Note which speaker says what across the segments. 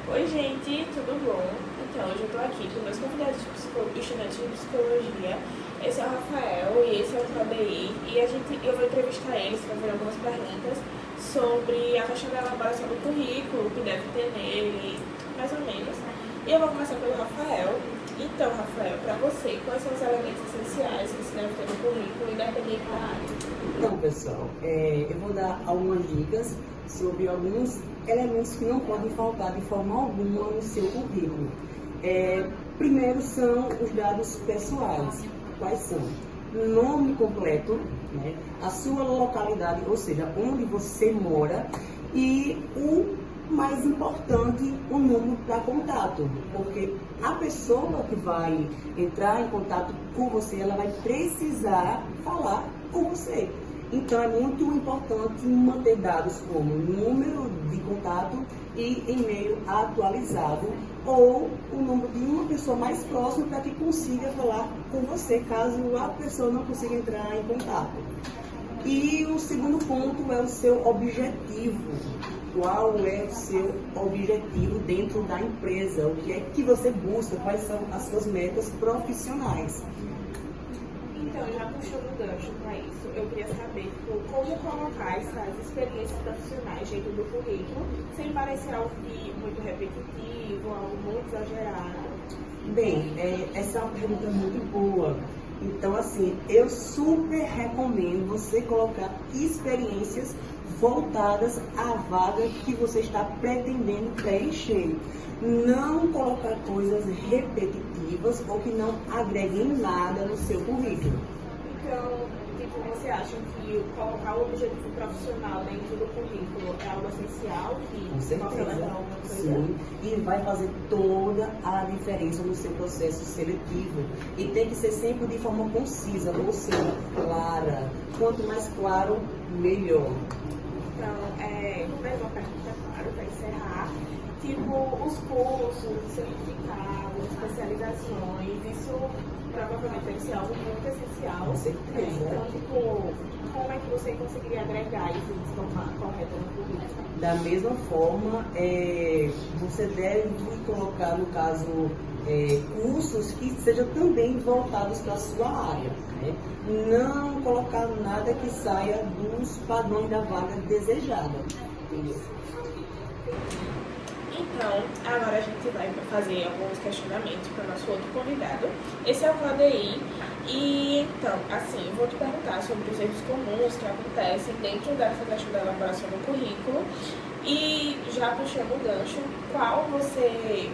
Speaker 1: Oi, gente, tudo bom? Então, hoje eu tô aqui com meus convidados de estudantes de psicologia. Esse é o Rafael e esse é o KBI. E eu vou entrevistar eles, fazer algumas perguntas sobre a questão da elaboração do currículo, o que deve ter nele, mais ou menos. E eu vou começar pelo Rafael. Então, Rafael, para você, quais são os elementos essenciais que se deve ter no currículo, independente da área?
Speaker 2: Então, pessoal, eu vou dar algumas dicas sobre alguns elementos que não podem faltar de forma alguma no seu currículo. Primeiro são os dados pessoais. Quais são? Nome completo, né? A sua localidade, ou seja, onde você mora, e o mais importante, o número para contato, porque a pessoa que vai entrar em contato com você, ela vai precisar falar com você. Então, é muito importante manter dados como número de contato e e-mail atualizado, ou o número de uma pessoa mais próxima para que consiga falar com você, caso a pessoa não consiga entrar em contato. E o segundo ponto é o seu objetivo. Qual é o seu objetivo dentro da empresa? O que é que você busca? Quais são as suas metas profissionais?
Speaker 1: Então, já puxando o gancho para isso, eu queria saber como colocar essas experiências profissionais dentro do currículo, sem parecer algo muito repetitivo, algo muito exagerado.
Speaker 2: Bem, essa é uma pergunta muito boa. Então, assim, eu super recomendo você colocar experiências voltadas à vaga que você está pretendendo preencher. Não colocar coisas repetitivas ou que não agreguem nada no seu currículo.
Speaker 1: Então, você acha que colocar o objetivo profissional dentro do currículo é algo essencial?
Speaker 2: Com certeza, sim, e vai fazer toda a diferença no seu processo seletivo. E tem que ser sempre de forma concisa, ou seja, clara. Quanto mais claro, melhor.
Speaker 1: Então, mais uma pergunta, claro, para encerrar. Tipo, os cursos, certificados, especializações, isso provavelmente deve ser algo muito essencial.
Speaker 2: Com certeza.
Speaker 1: Então, tipo, como é que você conseguiria agregar isso de forma correta no currículo?
Speaker 2: Da mesma forma, você deve colocar, no caso, cursos que sejam também voltados para a sua área, né? Não colocar nada que saia dos padrões da vaga desejada. Entendeu?
Speaker 1: Então, agora a gente vai fazer alguns questionamentos para o nosso outro convidado. Esse é o KDI. E então, assim, vou te perguntar sobre os erros comuns que acontecem dentro dessa questão da elaboração do currículo. E já puxando o gancho, qual você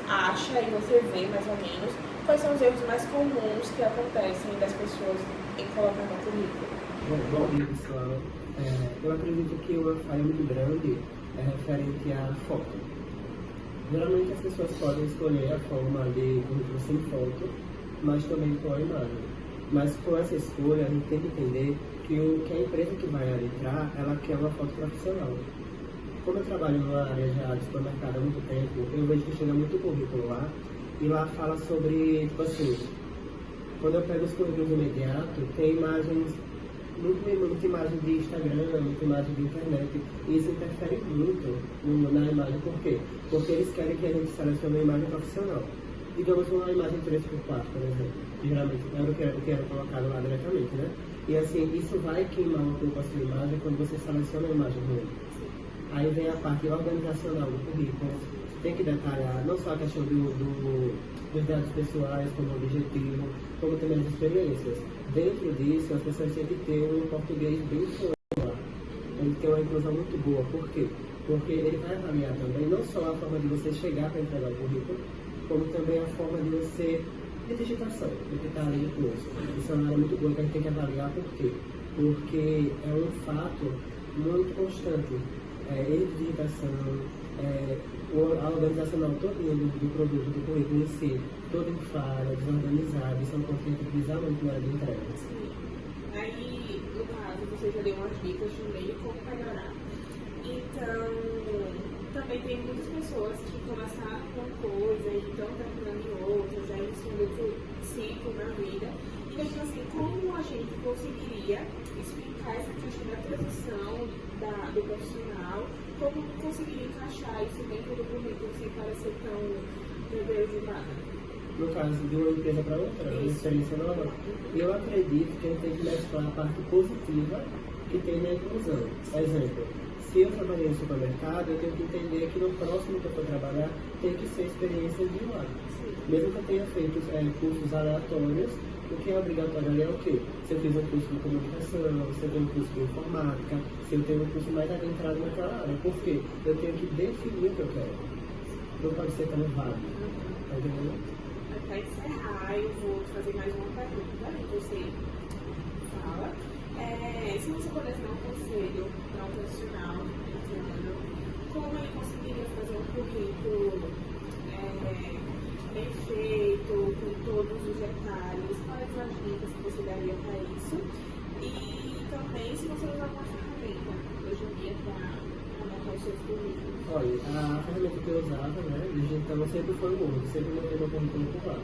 Speaker 1: acha e você vê mais ou menos quais são os erros mais comuns que acontecem das pessoas em colocar no currículo?
Speaker 3: Bom dia, pessoal. Eu acredito que uma falha muito grande é referente à foto. Geralmente as pessoas podem escolher a forma de currículo sem foto, mas também com a imagem. Mas com essa escolha, a gente tem que entender que a empresa que vai entrar, ela quer uma foto profissional. Como eu trabalho numa área já de supermercado há muito tempo, eu vejo que chega muito currículo lá, e lá fala sobre, tipo assim, quando eu pego os currículos imediatos, tem imagens, muita imagem de Instagram, muita imagem de internet, e isso interfere muito na imagem. Por quê? Porque eles querem que a gente selecione uma imagem profissional. Digamos uma imagem 3x4, por exemplo, que geralmente é o que era colocado lá diretamente, né? E assim, isso vai queimar um pouco a sua imagem quando você seleciona a imagem ruim. Aí vem a parte organizacional do currículo. Tem que detalhar não só a questão dos dados pessoais como objetivo, como também as experiências. Dentro disso, as pessoas têm que ter um português bem fluente lá. Ele tem uma inclusão muito boa. Por quê? Porque ele vai avaliar também não só a forma de você chegar para entregar o currículo, como também a forma de você, de digitação, do que está ali incluso. Isso é uma área muito boa que a gente tem que avaliar. Por quê? Porque é um fato muito constante. Erro de digitação, a organização todinha do produto, do currículo em si, toda em falha, desorganizada, isso é um ponto que a gente precisa muito na hora de entrega.
Speaker 1: Sim. Aí, no caso, você já deu umas dicas de meio como melhorar. Então, também tem muitas pessoas que começaram com uma coisa e estão terminando em outra, já iniciando outro ciclo na vida. Então, assim, como a gente conseguiria explicar essa questão da transição do profissional, como conseguir encaixar isso dentro do currículo sem parecer modelo de vaga?
Speaker 3: No caso de uma empresa para outra, uma experiência nova, eu acredito que a gente tem que mesclar a parte positiva que tem na inclusão. Exemplo, se eu trabalhei no supermercado, eu tenho que entender que no próximo que eu for trabalhar tem que ser experiência de um ano. Mesmo que eu tenha feito cursos aleatórios, o que é obrigatório ali é o quê? Se eu fiz um curso de comunicação, se eu tenho um curso de informática, se eu tenho um curso mais adentrado naquela área. Por quê? Eu tenho que definir o que eu quero. Não pode ser tão vago. Tá entendendo?
Speaker 1: Para encerrar, eu vou fazer mais uma pergunta. Você fala. Se você pudesse dar um conselho para um profissional entrando, como ele conseguiria fazer um currículo bem feito, com todos os detalhes, quais as dicas que você daria para isso? E também se você usar alguma ferramenta hoje em dia para montar os seus currículos.
Speaker 3: Olha, a ferramenta que eu usava, né, digitando sempre foi o Word, sempre manteve meu currículo por lá.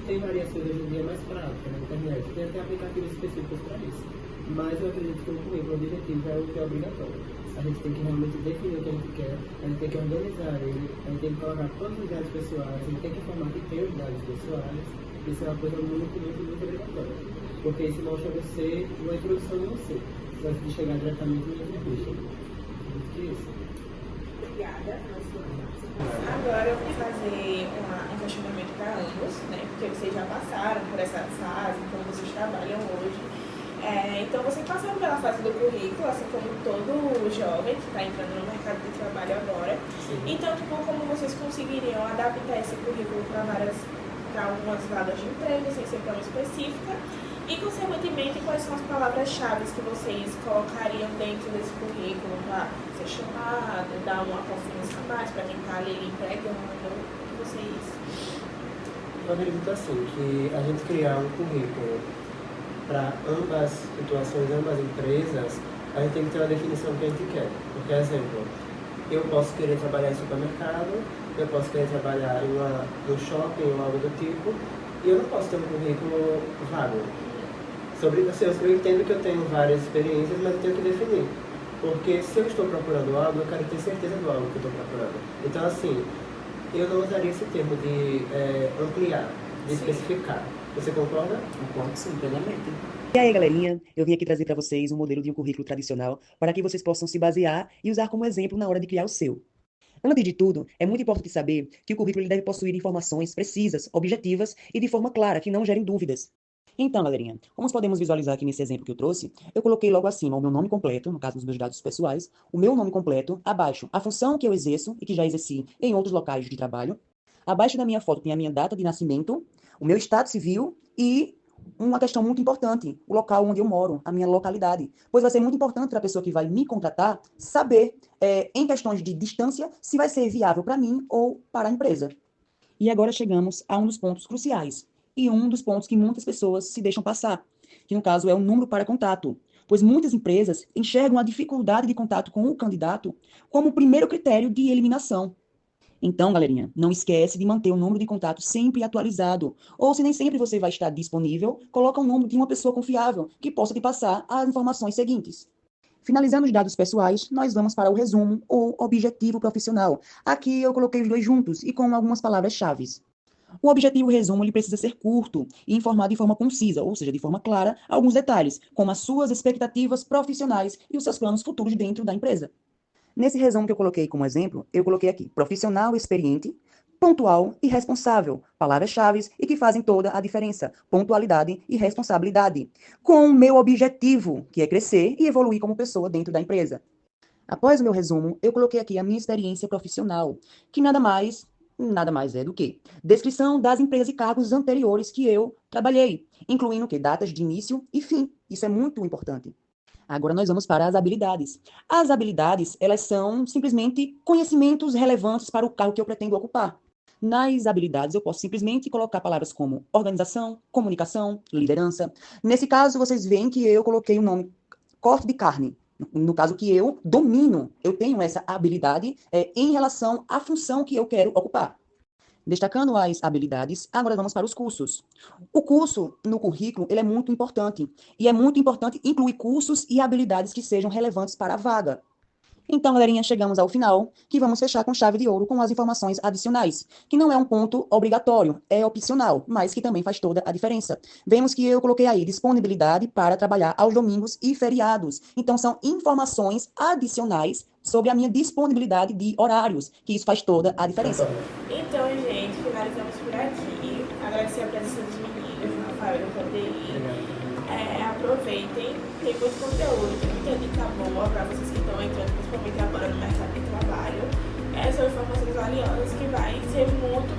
Speaker 3: Tem variações hoje em dia mais práticas na internet, tem até aplicativos específicos para isso. Mas eu acredito que o currículo objetivo é o que é obrigatório. A gente tem que realmente definir o que a gente quer, a gente tem que organizar ele, a gente tem que colocar todos os dados pessoais, a gente tem que informar que tem os dados pessoais. Isso é uma coisa muito obrigatória. Porque isso mostra a você uma introdução de você, antes de chegar diretamente na entrevista. Muito que isso.
Speaker 1: Obrigada. Agora eu vou fazer um questionamento para ambos, né? Porque vocês já passaram por essa fase, como vocês trabalham hoje. Então, vocês passaram pela fase do currículo, assim como todo jovem que está entrando no mercado de trabalho agora.
Speaker 3: Sim.
Speaker 1: Então, como vocês conseguiriam adaptar esse currículo para algumas vagas de emprego, sem ser tão específica? E, consequentemente, quais são as palavras-chave que vocês colocariam dentro desse currículo para ser chamado, dar uma confiança a mais para quem está ali empregando? O que vocês...
Speaker 3: Eu acredito assim, que a gente criar um currículo para ambas situações, ambas empresas, a gente tem que ter uma definição que a gente quer. Por exemplo, eu posso querer trabalhar em supermercado, eu posso querer trabalhar no shopping ou algo do tipo, e eu não posso ter um currículo vago. Eu entendo que eu tenho várias experiências, mas eu tenho que definir. Porque se eu estou procurando algo, eu quero ter certeza do algo que eu estou procurando. Então, assim, eu não usaria esse termo de ampliar, de especificar. Você concorda?
Speaker 2: Concordo sim, plenamente.
Speaker 4: E aí, galerinha, eu vim aqui trazer para vocês um modelo de um currículo tradicional para que vocês possam se basear e usar como exemplo na hora de criar o seu. Antes de tudo, é muito importante saber que o currículo ele deve possuir informações precisas, objetivas e de forma clara, que não gerem dúvidas. Então, galerinha, como podemos visualizar aqui nesse exemplo que eu trouxe, eu coloquei logo acima o meu nome completo, no caso dos meus dados pessoais, o meu nome completo, abaixo a função que eu exerço e que já exerci em outros locais de trabalho. Abaixo da minha foto tem a minha data de nascimento, o meu estado civil e uma questão muito importante, o local onde eu moro, a minha localidade. Pois vai ser muito importante para a pessoa que vai me contratar saber, em questões de distância, se vai ser viável para mim ou para a empresa. E agora chegamos a um dos pontos cruciais, e um dos pontos que muitas pessoas se deixam passar, que no caso é o número para contato. Pois muitas empresas enxergam a dificuldade de contato com o candidato como o primeiro critério de eliminação. Então, galerinha, não esquece de manter o número de contato sempre atualizado. Ou se nem sempre você vai estar disponível, coloca o número de uma pessoa confiável que possa te passar as informações seguintes. Finalizando os dados pessoais, nós vamos para o resumo ou objetivo profissional. Aqui eu coloquei os dois juntos e com algumas palavras-chave. O objetivo resumo ele precisa ser curto e informar de forma concisa, ou seja, de forma clara, alguns detalhes, como as suas expectativas profissionais e os seus planos futuros dentro da empresa. Nesse resumo que eu coloquei como exemplo, eu coloquei aqui profissional experiente, pontual e responsável, palavras-chave e que fazem toda a diferença, pontualidade e responsabilidade, com o meu objetivo, que é crescer e evoluir como pessoa dentro da empresa. Após o meu resumo, eu coloquei aqui a minha experiência profissional, que nada mais é do que descrição das empresas e cargos anteriores que eu trabalhei, incluindo que datas de início e fim. Isso é muito importante. Agora nós vamos para as habilidades. As habilidades, elas são simplesmente conhecimentos relevantes para o cargo que eu pretendo ocupar. Nas habilidades, eu posso simplesmente colocar palavras como organização, comunicação, liderança. Nesse caso, vocês veem que eu coloquei o nome corte de carne. No caso que eu domino, eu tenho essa habilidade em relação à função que eu quero ocupar. Destacando as habilidades, agora vamos para os cursos. O curso no currículo ele é muito importante. E é muito importante incluir cursos e habilidades que sejam relevantes para a vaga. Então, galerinha, chegamos ao final, que vamos fechar com chave de ouro com as informações adicionais, que não é um ponto obrigatório, é opcional, mas que também faz toda a diferença. Vemos que eu coloquei aí disponibilidade para trabalhar aos domingos e feriados. Então, são informações adicionais sobre a minha disponibilidade de horários, que isso faz toda a diferença.
Speaker 1: Então, gente, finalizamos por aqui. Agradecer a presença dos meninos, do Rafael e do KDI. Aproveitem, tem muito conteúdo, tem muita dica boa para vocês que estão entrando, principalmente agora no mercado de trabalho. São informações valiosas que vai ser muito